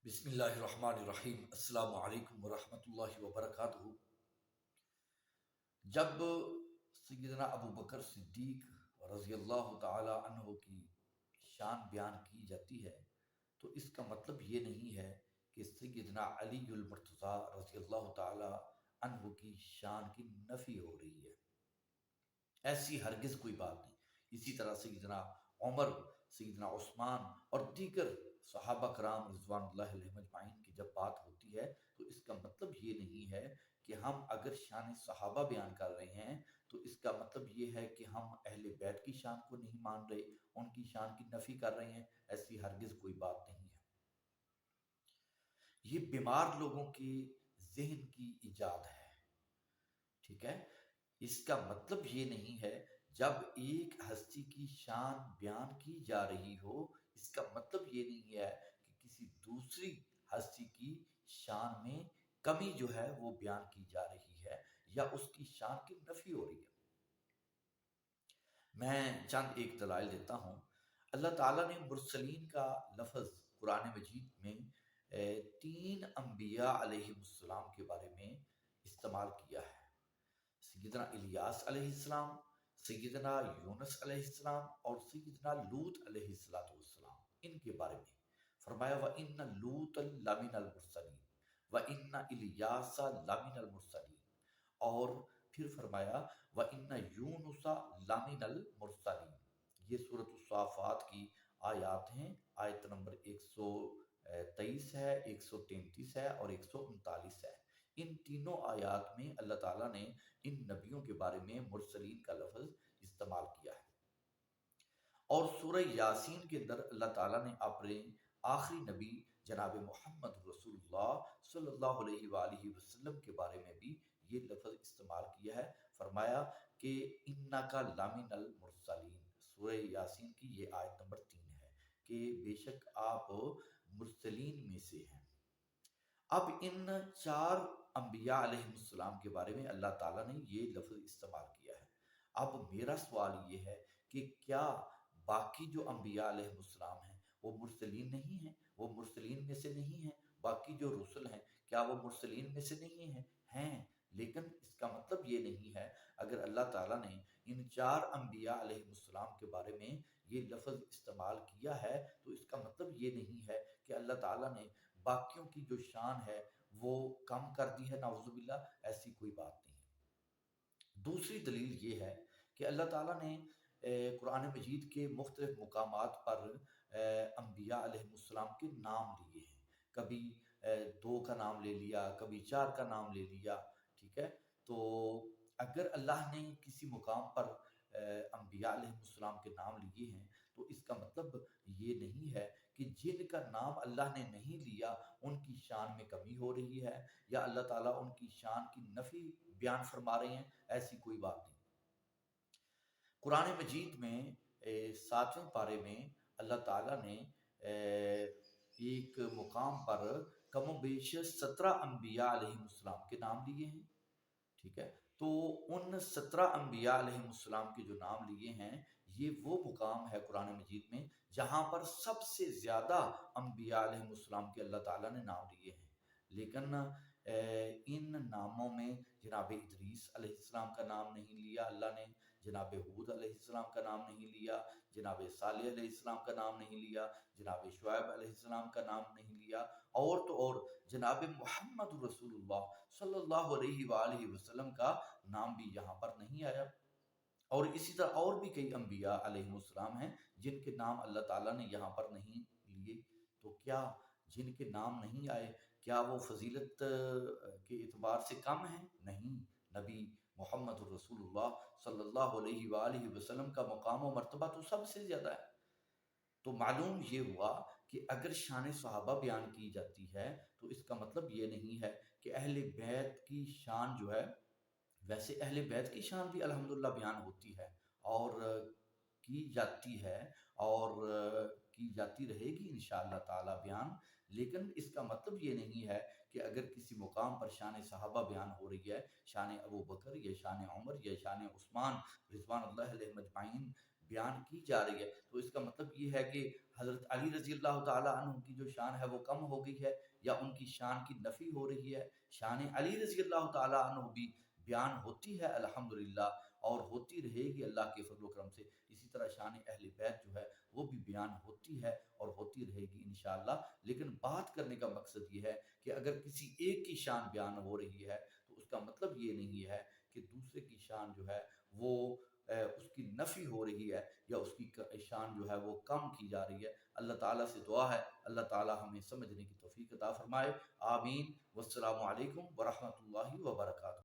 بسم اللہ الرحمن الرحیم۔ السلام علیکم ورحمۃ اللہ وبرکاتہ۔ جب سیدنا ابو بکر صدیق رضی اللہ تعالی عنہ کی شان بیان کی جاتی ہے تو اس کا مطلب یہ نہیں ہے کہ سیدنا علی المرتضیٰ رضی اللہ تعالی عنہ کی شان کی نفی ہو رہی ہے، ایسی ہرگز کوئی بات نہیں۔ اسی طرح سیدنا عمر، سیدنا عثمان اور دیگر صحابہ کرام رضوان اللہ علیہم اجمعین کی جب بات ہوتی ہے تو اس کا مطلب یہ نہیں ہے کہ ہم اگر شان صحابہ بیان کر رہے ہیں تو اس کا مطلب یہ ہے کہ ہم اہل بیت کی شان کو نہیں مان رہے، ان کی شان کی نفی کر رہے ہیں۔ ایسی ہرگز کوئی بات نہیں ہے۔ یہ بیمار لوگوں کی ذہن کی ایجاد ہے، ٹھیک ہے؟ اس کا مطلب یہ نہیں ہے جب ایک ہستی کی شان بیان کی جا رہی ہو، اس کا مطلب یہ نہیں ہے کہ کسی دوسری ہستی کی شان میں کمی جو ہے وہ بیان کی جا رہی ہے یا اس کی شان کی نفی ہو رہی ہے۔ میں چند ایک دلائل دیتا ہوں۔ اللہ تعالیٰ نے مرسلین کا لفظ قرآن مجید میں 3 انبیاء علیہ السلام کے بارے میں استعمال کیا ہے۔ سیدنا الیاس علیہ السلام، سیدنا یونس علیہ السلام اور سیدنا لوط علیہ السلام، ان کے بارے میں فرمایا وَإِنَّ لُوطًا لَمِنَ الْمُرْسَلِينَ وَإِنَّ إِلْيَاسَ لَمِنَ الْمُرْسَلِينَ، اور پھر فرمایا وَإِنَّ يُونُسَ لَمِنَ الْمُرْسَلِينَ۔ یہ سورۃ الصافات کی آیات ہیں، آیت نمبر 123 ہے، 133 ہے اور 139 ہے۔ ان تینوں آیات میں اللہ تعالیٰ نے ان نبیوں کے بارے میں مرسلین کا لفظ استعمال کیا ہے۔ اور سورہ یاسین کے اندر اللہ تعالیٰ نے اپنے آخری نبی جناب محمد رسول اللہ صلی اللہ علیہ وآلہ وسلم کے بارے میں بھی یہ لفظ استعمال کیا ہے۔ فرمایا کہ اِنَّکَ لَمِنَ الْمُرْسَلِينَ۔ سورہ یاسین کی یہ آیت نمبر 3 ہے کہ بے شک آپ مرسلین میں سے ہیں۔ اب ان 4 انبیاء علیہ السلام کے بارے میں اللہ تعالیٰ نے یہ لفظ استعمال کیا ہے۔ اب میرا سوال یہ ہے کہ کیا باقی جو انبیاء علیہ السلام ہیں وہ مرسلین نہیں ہیں؟ وہ مرسلین میں سے نہیں ہیں؟ باقی جو رسل ہیں کیا وہ مرسلین میں سے نہیں ہیں؟ ہیں، لیکن اس کا مطلب یہ نہیں ہے اگر اللہ تعالیٰ نے ان 4 انبیاء علیہ السلام کے بارے میں یہ لفظ استعمال کیا ہے تو اس کا مطلب یہ نہیں ہے کہ اللہ تعالیٰ نے باقیوں کی جو شان ہے وہ کم کر دی ہے، نعوذ باللہ، ایسی کوئی بات نہیں ہے۔ دوسری دلیل یہ ہے کہ اللہ تعالیٰ نے قرآن مجید کے مختلف مقامات پر انبیاء علیہ السلام کے نام لیے ہیں۔ کبھی 2 کا نام لے لیا، کبھی 4 کا نام لے لیا، ٹھیک ہے؟ تو اگر اللہ نے کسی مقام پر انبیاء علیہ السلام کے نام لیے ہیں تو اس کا مطلب یہ نہیں ہے کہ جن کا نام اللہ نے نہیں لیا ان کی شان میں کمی ہو رہی ہے یا اللہ تعالیٰ ان کی شان کی نفی بیان فرما رہے ہیں، ایسی کوئی بات نہیں۔ قرآن مجید میں 7ویں پارے میں اللہ تعالیٰ نے ایک مقام پر کم و بیش 17 انبیاء علیہ السلام کے نام لیے ہیں، ٹھیک ہے؟ تو ان 17 انبیاء علیہ السلام کے جو نام لیے ہیں یہ وہ مقام ہے قرآن مجید میں جہاں پر سب سے زیادہ انبیاء علیہ السلام کے اللہ تعالیٰ نے نام لیے ہیں۔ لیکن ان ناموں میں جناب ادریس علیہ السلام کا نام نہیں لیا اللہ نے، جناب ہود علیہ السلام کا نام نہیں لیا، جناب صالح علیہ السلام کا نام نہیں لیا، جناب شعیب علیہ السلام کا نام نہیں لیا، اور تو اور جناب محمد رسول اللہ صلی اللہ علیہ وآلہ وسلم کا نام بھی یہاں پر نہیں آیا۔ اور اسی طرح اور بھی کئی انبیاء علیہ السلام ہیں جن کے نام اللہ تعالیٰ نے یہاں پر نہیں لیے۔ تو کیا جن کے نام نہیں آئے کیا وہ فضیلت کے اعتبار سے کم ہیں؟ نہیں، نبی محمد رسول اللہ صلی اللہ علیہ وآلہ وسلم کا مقام و مرتبہ تو سب سے زیادہ ہے۔ تو معلوم یہ ہوا کہ اگر شان صحابہ بیان کی جاتی ہے تو اس کا مطلب یہ نہیں ہے کہ اہل بیت کی شان جو ہے، ویسے اہل بیت کی شان بھی الحمدللہ بیان ہوتی ہے اور کی جاتی ہے اور کی جاتی رہے گی انشاءاللہ تعالی بیان، لیکن اس کا مطلب یہ نہیں ہے کہ اگر کسی مقام پر شان صحابہ بیان ہو رہی ہے، شان ابو بکر یا شان عمر یا شان عثمان رضوان اللہ علیہ مجمعین بیان کی جا رہی ہے تو اس کا مطلب یہ ہے کہ حضرت علی رضی اللہ تعالیٰ عنہ کی جو شان ہے وہ کم ہو گئی ہے یا ان کی شان کی نفی ہو رہی ہے؟ شان علی رضی اللہ تعالیٰ عنہ بھی بیان ہوتی ہے الحمدللہ، اور ہوتی رہے گی اللہ کے فضل و کرم سے۔ اسی طرح شان اہل بیت جو ہے وہ بھی بیان ہوتی ہے اور ہوتی رہے گی انشاءاللہ۔ لیکن بات کرنے کا مقصد یہ ہے کہ اگر کسی ایک کی شان بیان ہو رہی ہے تو اس کا مطلب یہ نہیں ہے کہ دوسرے کی شان جو ہے وہ اس کی نفی ہو رہی ہے یا اس کی شان جو ہے وہ کم کی جا رہی ہے۔ اللہ تعالیٰ سے دعا ہے اللہ تعالیٰ ہمیں سمجھنے کی توفیق عطا فرمائے، آمین۔ والسلام علیکم ورحمۃ اللہ وبرکاتہ۔